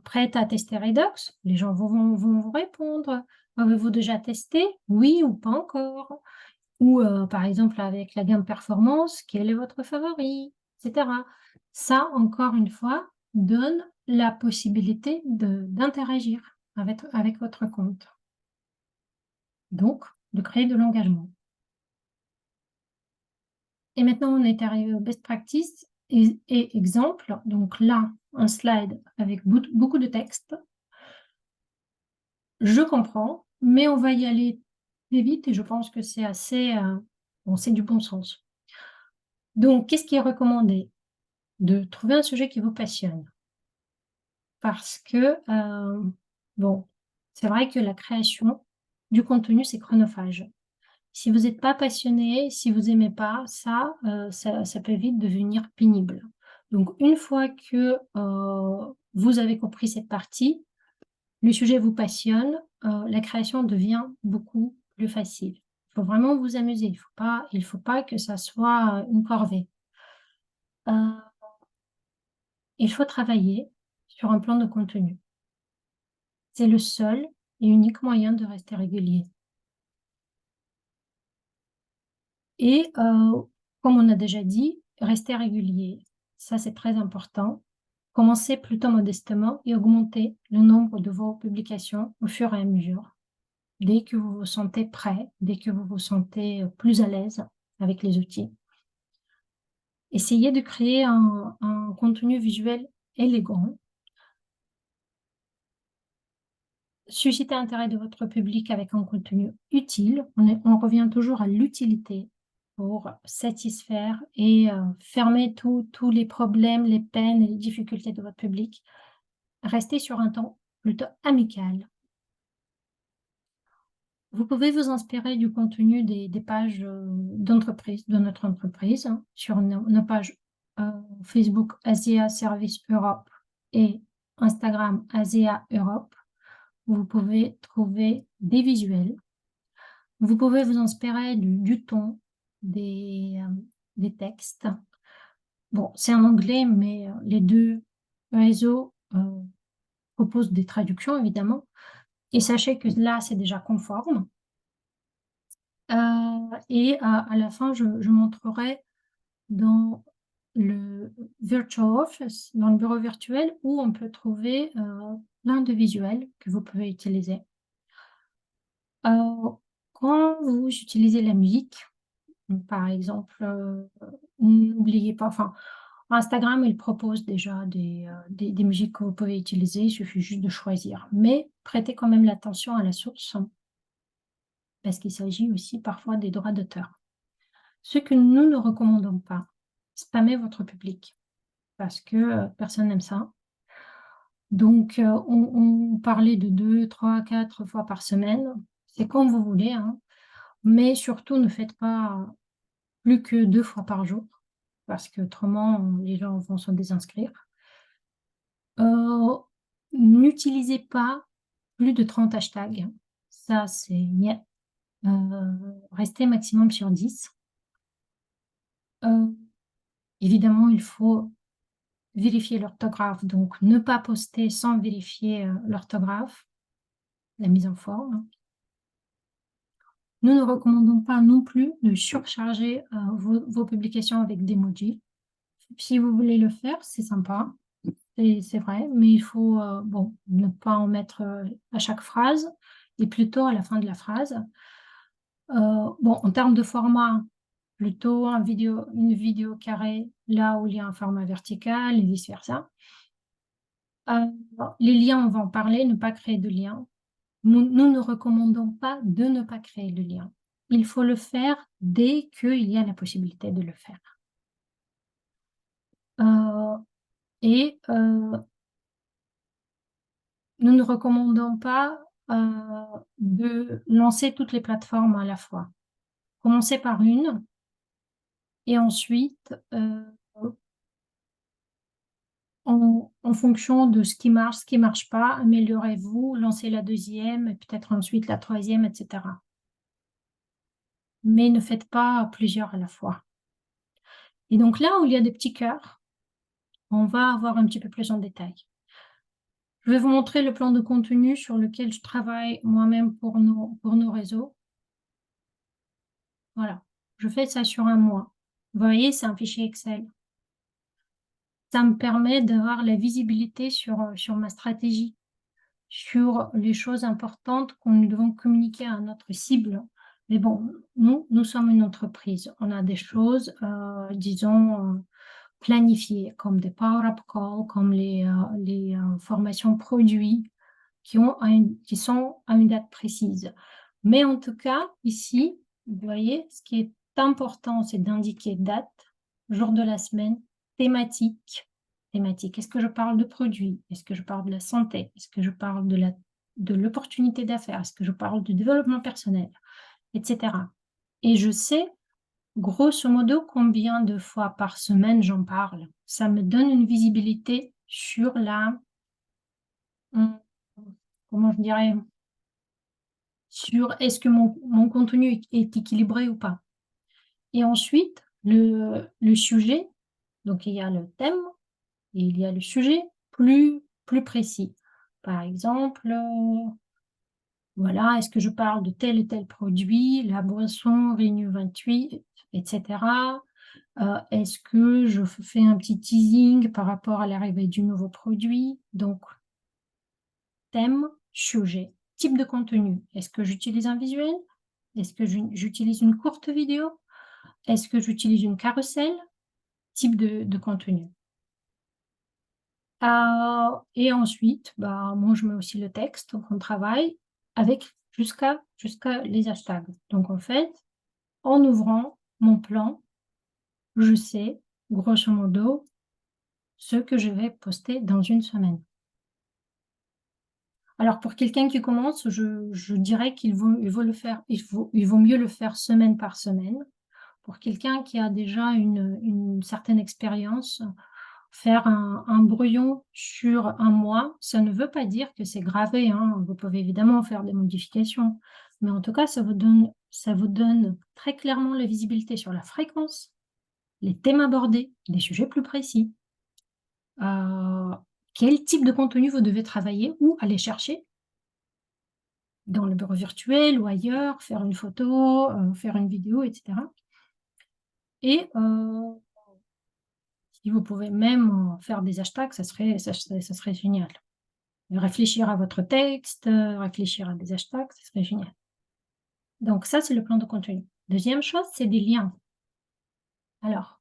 Prête à tester Redux? Les gens vont vous répondre. Avez-vous déjà testé? Oui ou pas encore? Ou, par exemple, avec la gamme performance, quel est votre favori? Et cetera. Ça, encore une fois, donne la possibilité d'interagir avec votre compte. Donc, de créer de l'engagement. Et maintenant, on est arrivé au best practice et exemple. Donc là, un slide avec beaucoup de texte. Je comprends, mais on va y aller très vite et je pense que c'est assez, bon, c'est du bon sens. Donc, qu'est-ce qui est recommandé? De trouver un sujet qui vous passionne. Parce que, bon, c'est vrai que la création du contenu, c'est chronophage. Si vous n'êtes pas passionné, si vous aimez pas ça, ça peut vite devenir pénible. Donc une fois que, vous avez compris cette partie, le sujet vous passionne, la création devient beaucoup plus facile. Il faut vraiment vous amuser, il faut pas que ça soit, une corvée. Heu, il faut travailler sur un plan de contenu. C'est le seul et unique moyen de rester régulier et comme on a déjà dit, rester régulier. Ça, c'est très important. Commencez plutôt modestement et augmentez le nombre de vos publications au fur et à mesure. Dès que vous vous sentez prêt, dès que vous vous sentez, plus à l'aise avec les outils. Essayez de créer un contenu visuel élégant. Suscitez l'intérêt de votre public avec un contenu utile. On revient toujours à l'utilité pour satisfaire et fermer tous les problèmes, les peines et les difficultés de votre public. Restez sur un ton plutôt amical. Vous pouvez vous inspirer du contenu des pages, d'entreprise, de notre entreprise, hein, sur nos pages, Facebook Asia Service Europe et Instagram Asia Europe. Vous pouvez trouver des visuels. Vous pouvez vous inspirer du ton, des textes. Bon, c'est en anglais, mais, les 2 réseaux, proposent des traductions évidemment et sachez que là, c'est déjà conforme. Et à la fin, je montrerai dans le virtual office, dans le bureau virtuel où on peut trouver, plein de visuels que vous pouvez utiliser. Heu, Quand vous utilisez la musique, donc par exemple, n'oubliez pas enfin, Instagram, il propose déjà des musiques que vous pouvez utiliser, il suffit juste de choisir. Mais prêtez quand même l'attention à la source, parce qu'il s'agit aussi parfois des droits d'auteur. Ce que nous ne recommandons pas, spammer votre public parce que, personne n'aime ça. Donc, on parlait de 2, 3, 4 fois par semaine. C'est comme vous voulez, hein, mais surtout ne faites pas plus que 2 fois par jour parce qu'autrement, les gens vont se désinscrire. Heu, N'utilisez pas plus de 30 hashtags. Ça, c'est niet. Restez maximum sur 10. Heu, Évidemment, il faut vérifier l'orthographe, donc ne pas poster sans vérifier, l'orthographe, la mise en forme. Nous ne recommandons pas non plus de surcharger, vos publications avec d'emojis. Si vous voulez le faire, c'est sympa, c'est vrai, mais il faut, bon, ne pas en mettre, à chaque phrase et plutôt à la fin de la phrase. Bon, en termes de format, plutôt une vidéo carrée, là où il y a un format vertical et vice versa. Les liens, on va en parler, ne pas créer de liens. Nous ne recommandons pas de ne pas créer de lien. Il faut le faire dès qu'il y a la possibilité de le faire. Heu et nous ne recommandons pas de lancer toutes les plateformes à la fois. Commencer par une et ensuite, en fonction de ce qui marche pas, améliorez-vous, lancez la deuxième et peut-être ensuite la troisième, et cetera. Mais ne faites pas plusieurs à la fois. Et donc là où il y a des petits cœurs, on va voir un petit peu plus en détail. Je vais vous montrer le plan de contenu sur lequel je travaille moi-même pour nos réseaux. Voilà, je fais ça sur un mois. Vous voyez, c'est un fichier Excel. Ça me permet d'avoir la visibilité sur ma stratégie, sur les choses importantes que nous devons communiquer à notre cible. Mais bon, nous sommes une entreprise. On a des choses, disons, planifiées, comme des power-up calls, comme les formations produits qui sont à une date précise. Mais en tout cas, ici, vous voyez, ce qui est important, c'est d'indiquer date, jour de la semaine, thématique. Thématique. Est-ce que je parle de produits? Est-ce que je parle de la santé? Est-ce que je parle de l'opportunité d'affaires? Est-ce que je parle du développement personnel? Etc. Et je sais, grosso modo, combien de fois par semaine j'en parle. Ça me donne une visibilité sur hum, comment je dirais, sur est-ce que mon contenu est équilibré ou pas. Et ensuite, le sujet, donc il y a le thème et il y a le sujet plus précis. Par exemple, voilà, est-ce que je parle de tel et tel produit, la boisson Renew 28, etc. Est-ce que je fais un petit teasing par rapport à l'arrivée du nouveau produit? Donc, thème, sujet, type de contenu. Est-ce que j'utilise un visuel? Est-ce que j'utilise une courte vidéo? Est-ce que j'utilise une carrousel? Type de contenu. Et ensuite, bah, moi, je mets aussi le texte, donc on travaille avec jusqu'à les hashtags. Donc en fait, en ouvrant mon plan, je sais, grosso modo, ce que je vais poster dans une semaine. Alors pour quelqu'un qui commence, je dirais qu'il vaut mieux le faire semaine par semaine. Pour quelqu'un qui a déjà une certaine expérience, faire un brouillon sur un mois, ça ne veut pas dire que c'est gravé, hein. Vous pouvez évidemment faire des modifications, mais en tout cas, ça vous donne très clairement la visibilité sur la fréquence, les thèmes abordés, les sujets plus précis, quel type de contenu vous devez travailler ou aller chercher dans le bureau virtuel ou ailleurs, faire une photo, faire une vidéo, etc. Et si vous pouvez même faire des hashtags, ça serait génial. Réfléchir à votre texte, réfléchir à des hashtags, ça serait génial. Donc ça, c'est le plan de contenu. Deuxième chose, c'est des liens. Alors,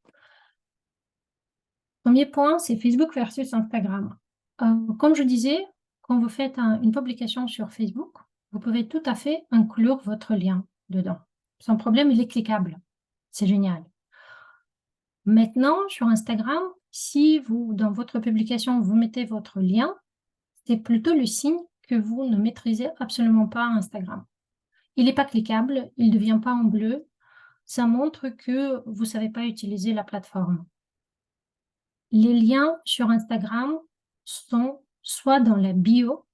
premier point, c'est Facebook versus Instagram. Comme je disais, quand vous faites une publication sur Facebook, vous pouvez tout à fait inclure votre lien dedans. Sans problème, il est cliquable. C'est génial. Maintenant, sur Instagram, si vous, dans votre publication, vous mettez votre lien, c'est plutôt le signe que vous ne maîtrisez absolument pas Instagram. Il n'est pas cliquable, il ne devient pas en bleu. Ça montre que vous ne savez pas utiliser la plateforme. Les liens sur Instagram sont soit dans la bio,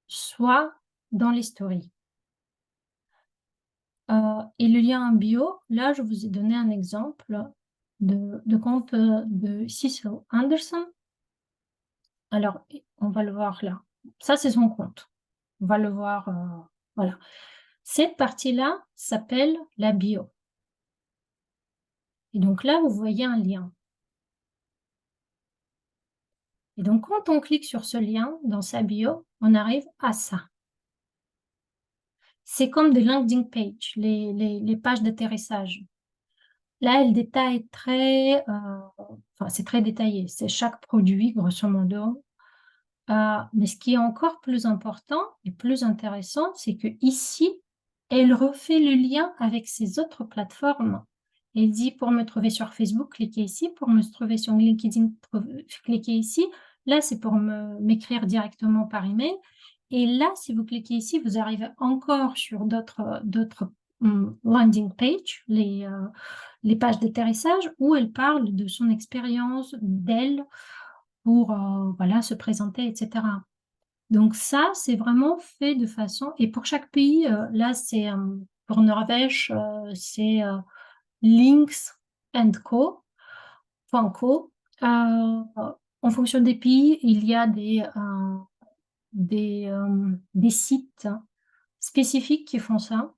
soit dans les stories. Et le lien en bio, là, je vous ai donné un exemple de compte de Cecil Anderson. Alors, on va le voir là. Ça, c'est son compte. On va le voir, voilà. Cette partie-là s'appelle la bio. Et donc là, vous voyez un lien. Et donc, quand on clique sur ce lien dans sa bio, on arrive à ça. C'est comme des landing pages, les pages d'atterrissage. Là, elle détaille enfin, c'est très détaillé. C'est chaque produit, grosso modo. Mais ce qui est encore plus important et plus intéressant, c'est que ici, elle refait le lien avec ses autres plateformes. Elle dit pour me trouver sur Facebook, cliquez ici. Pour me trouver sur LinkedIn, cliquez ici. Là, c'est pour m'écrire directement par email. Et là, si vous cliquez ici, vous arrivez encore sur d'autres landing page, les pages d'atterrissage où elle parle de son expérience, d'elle pour, voilà, se présenter et cetera. Donc ça, c'est vraiment fait de façon et pour chaque pays, là, c'est, pour Norvège, c'est, Links and Co. .co. En fonction des pays, il y a des sites spécifiques qui font ça.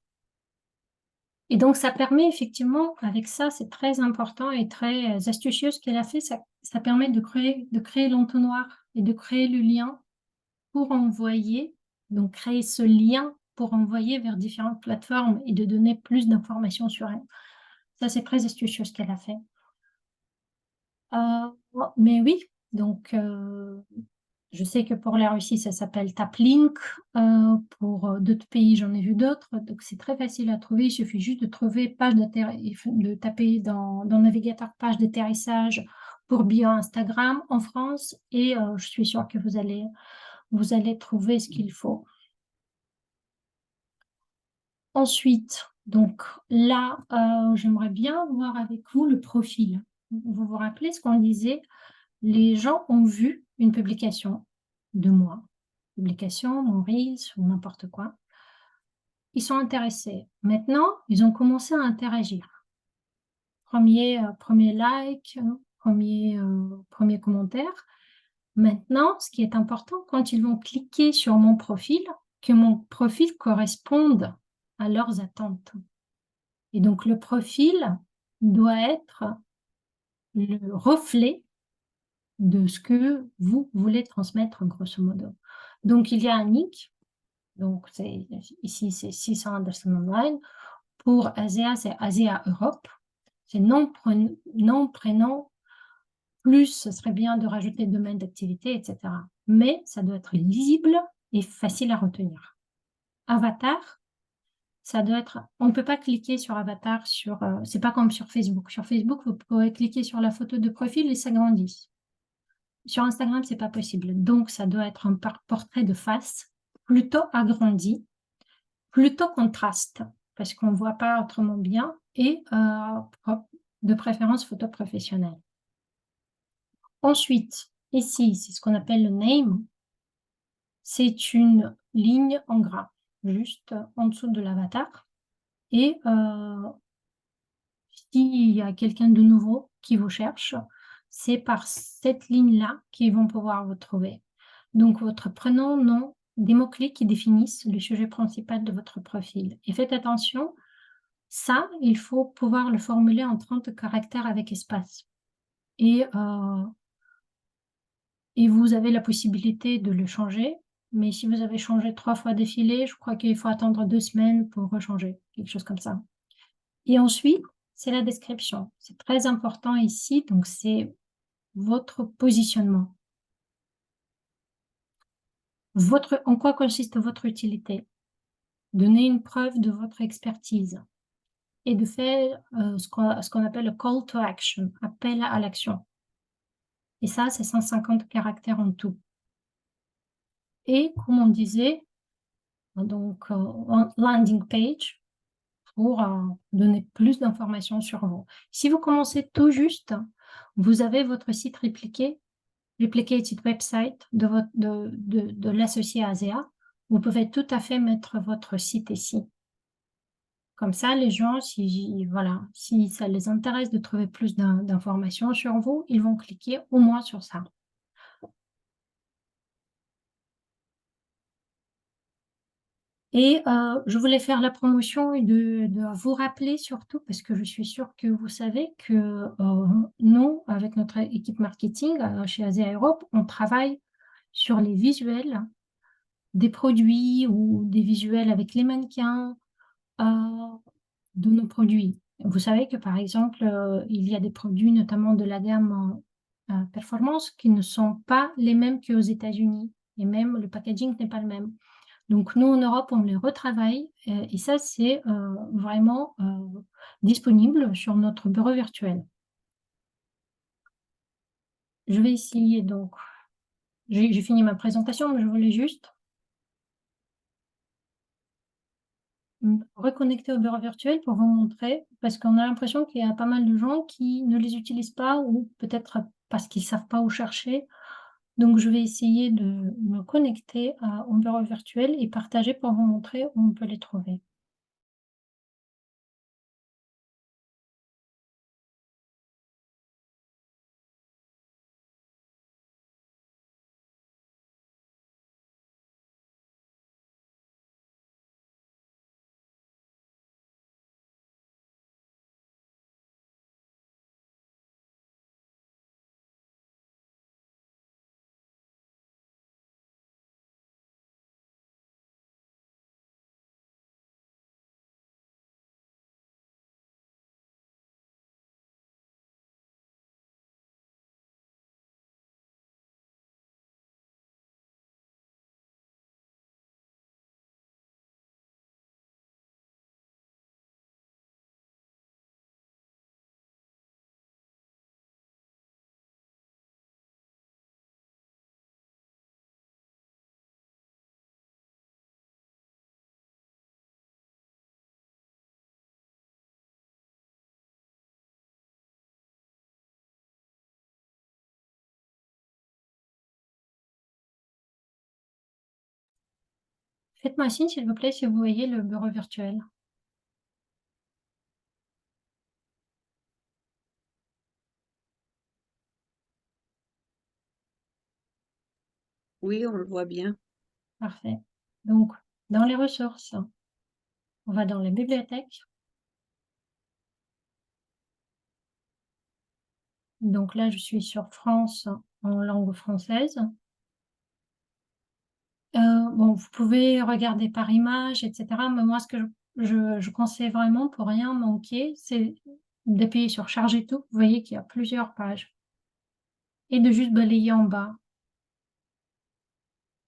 Et donc, ça permet effectivement, avec ça, c'est très important et très astucieux ce qu'elle a fait, ça permet de créer l'entonnoir et de créer le lien pour envoyer, donc créer ce lien pour envoyer vers différentes plateformes et de donner plus d'informations sur elle. Ça, c'est très astucieux ce qu'elle a fait. Mais oui, donc je sais que pour la Russie, ça s'appelle Taplink. Pour d'autres pays, j'en ai vu d'autres. Donc, c'est très facile à trouver. Il suffit juste de trouver de taper dans le navigateur page d'atterrissage pour bio Instagram en France. Et je suis sûre que vous allez trouver ce qu'il faut. Ensuite, donc là, j'aimerais bien voir avec vous le profil. Vous vous rappelez ce qu'on disait? Les gens ont vu une publication de moi, publication, mon Reels ou n'importe quoi. Ils sont intéressés. Maintenant, ils ont commencé à interagir. Premier like, premier commentaire. Maintenant, ce qui est important, quand ils vont cliquer sur mon profil, que mon profil corresponde à leurs attentes. Et donc, le profil doit être le reflet de ce que vous voulez transmettre, grosso modo. Donc, il y a un nick. Donc, ici, c'est 600 Anderson Online. Pour ASEA, c'est ASEA Europe. C'est nom, prénom, plus ce serait bien de rajouter domaine d'activité, etc. Mais ça doit être lisible et facile à retenir. Avatar, ça doit être... On ne peut pas cliquer sur avatar sur... c'est pas comme sur Facebook. Sur Facebook, vous pouvez cliquer sur la photo de profil et ça grandit. Sur Instagram, c'est pas possible. Donc, ça doit être un portrait de face, plutôt agrandi, plutôt contraste, parce qu'on ne voit pas autrement bien, et de préférence photo professionnelle. Ensuite, ici, c'est ce qu'on appelle le name. C'est une ligne en gras, juste en dessous de l'avatar. Et s'il y a quelqu'un de nouveau qui vous cherche, c'est par cette ligne-là qu'ils vont pouvoir vous trouver. Donc, votre prénom, nom, des mots-clés qui définissent le sujet principal de votre profil. Et faites attention, ça, il faut pouvoir le formuler en 30 caractères avec espace. Et vous avez la possibilité de le changer, mais si vous avez changé 3 fois d'affilée, je crois qu'il faut attendre 2 semaines pour rechanger, quelque chose comme ça. Et ensuite, c'est la description. C'est très important ici, donc c'est votre positionnement. En quoi consiste votre utilité? Donner une preuve de votre expertise et de faire ce qu'on appelle le call to action, appel à l'action. Et ça, c'est 150 caractères en tout. Et comme on disait, donc landing page pour donner plus d'informations sur vous. Si vous commencez tout juste, vous avez votre site replicated website de l'associé ASEA. Vous pouvez tout à fait mettre votre site ici. Comme ça, les gens, si ça les intéresse de trouver plus d'informations sur vous, ils vont cliquer au moins sur ça. Et je voulais faire la promotion et de vous rappeler surtout, parce que je suis sûre que vous savez que nous, avec notre équipe marketing chez Asia Europe, on travaille sur les visuels des produits ou des visuels avec les mannequins de nos produits. Vous savez que par exemple, il y a des produits, notamment de la gamme performance, qui ne sont pas les mêmes qu'aux États-Unis. Et même le packaging n'est pas le même. Donc, nous, en Europe, on les retravaille et ça, c'est vraiment disponible sur notre bureau virtuel. Je vais essayer donc, j'ai fini ma présentation, mais je voulais juste reconnecter au bureau virtuel pour vous montrer, parce qu'on a l'impression qu'il y a pas mal de gens qui ne les utilisent pas ou peut-être parce qu'ils savent pas où chercher. Donc je vais essayer de me connecter au bureau virtuel et partager pour vous montrer où on peut les trouver. Faites-moi signe s'il vous plaît si vous voyez le bureau virtuel. Oui, on le voit bien. Parfait. Donc dans les ressources, on va dans les bibliothèques. Donc là, je suis sur France en langue française. Bon, vous pouvez regarder par image et cetera, mais moi ce que je conseille vraiment pour rien manquer, c'est d'appuyer sur charger tout. Vous voyez qu'il y a plusieurs pages et de juste balayer en bas.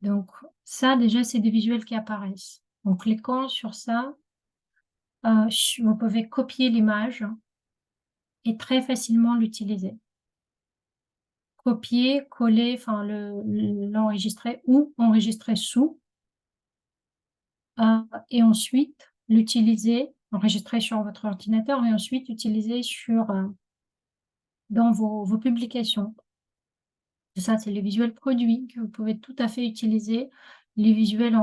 Donc ça déjà, c'est des visuels qui apparaissent. En cliquant sur ça, vous pouvez copier l'image et très facilement l'utiliser. Copier, coller, enfin l'enregistrer ou enregistrer sous. Et ensuite l'utiliser, enregistrer sur votre ordinateur et ensuite utiliser dans vos publications. Ça, c'est les visuels produits que vous pouvez tout à fait utiliser, les visuels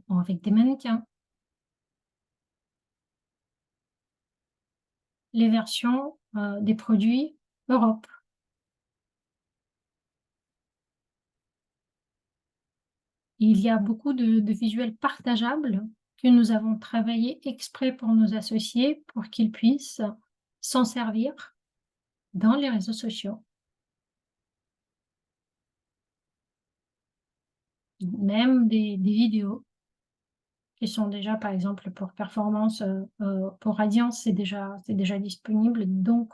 avec des mannequins. Les versions, des produits Europe. Il y a beaucoup de visuels partageables que nous avons travaillés exprès pour nos associés, pour qu'ils puissent s'en servir dans les réseaux sociaux. Même des vidéos qui sont déjà, par exemple, pour performance, pour Radiance, c'est déjà disponible, donc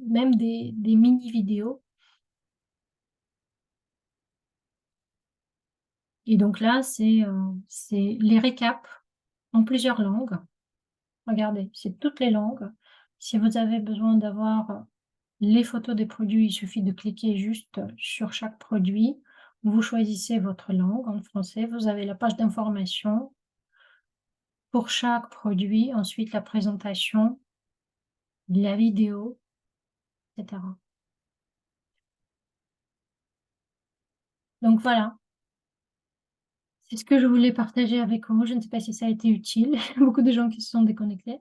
même des mini vidéos. Et donc là, c'est les récaps en plusieurs langues. Regardez, c'est toutes les langues. Si vous avez besoin d'avoir les photos des produits, il suffit de cliquer juste sur chaque produit. Vous choisissez votre langue, en français, vous avez la page d'information pour chaque produit, ensuite la présentation, la vidéo, et cetera. Donc voilà, c'est ce que je voulais partager avec vous. Je ne sais pas si ça a été utile. Il y a beaucoup de gens qui se sont déconnectés,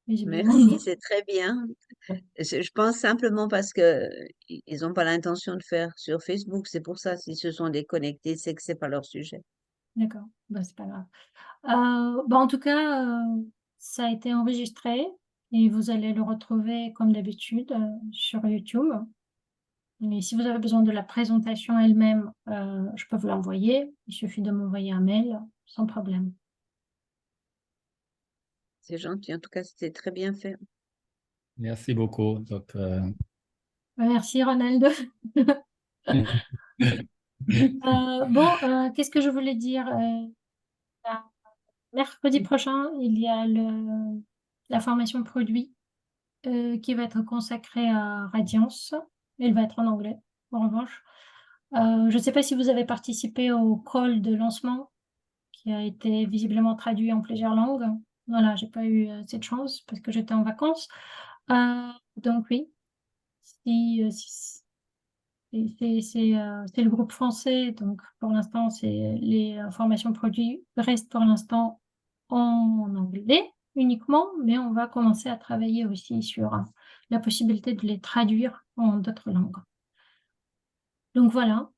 mais j'ai besoin de Merci, c'est très bien. Je pense simplement parce que ils n'ont pas l'intention de faire sur Facebook. C'est pour ça, s'ils se sont déconnectés, c'est que c'est pas leur sujet. d'accord, bah, c'est pas grave. Bah, en tout cas, ça a été enregistré et vous allez le retrouver comme d'habitude, sur YouTube. Mais si vous avez besoin de la présentation elle-même, je peux vous l'envoyer. Il suffit de m'envoyer un mail, sans problème. C'est gentil. En tout cas, c'était très bien fait. Merci beaucoup. Donc, Merci Ronald. Bon, qu'est-ce que je voulais dire? Bah, mercredi prochain, il y a la formation produit qui va être consacrée à Radiance. Elle va être en anglais, en revanche. Je ne sais pas si vous avez participé au call de lancement qui a été visiblement traduit en plusieurs langues. voilà, j'ai pas eu cette chance parce que j'étais en vacances. Donc oui, si c'est le groupe français, donc pour l'instant, c'est les formations produits restent pour l'instant en anglais uniquement, mais on va commencer à travailler aussi sur la possibilité de les traduire en d'autres langues. Donc voilà,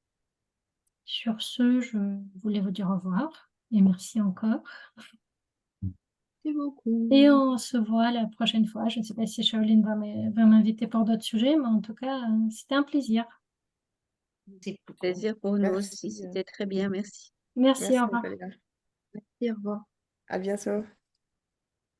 sur ce, je voulais vous dire au revoir et merci encore. Merci beaucoup. Et on se voit la prochaine fois. Je ne sais pas si Shaolin va m'inviter pour d'autres sujets, mais en tout cas, c'était un plaisir. Merci beaucoup. Plaisir pour nous Merci, aussi. C'était très bien. Merci. Merci, au merci revoir. Natalia. Merci, au revoir. À bientôt.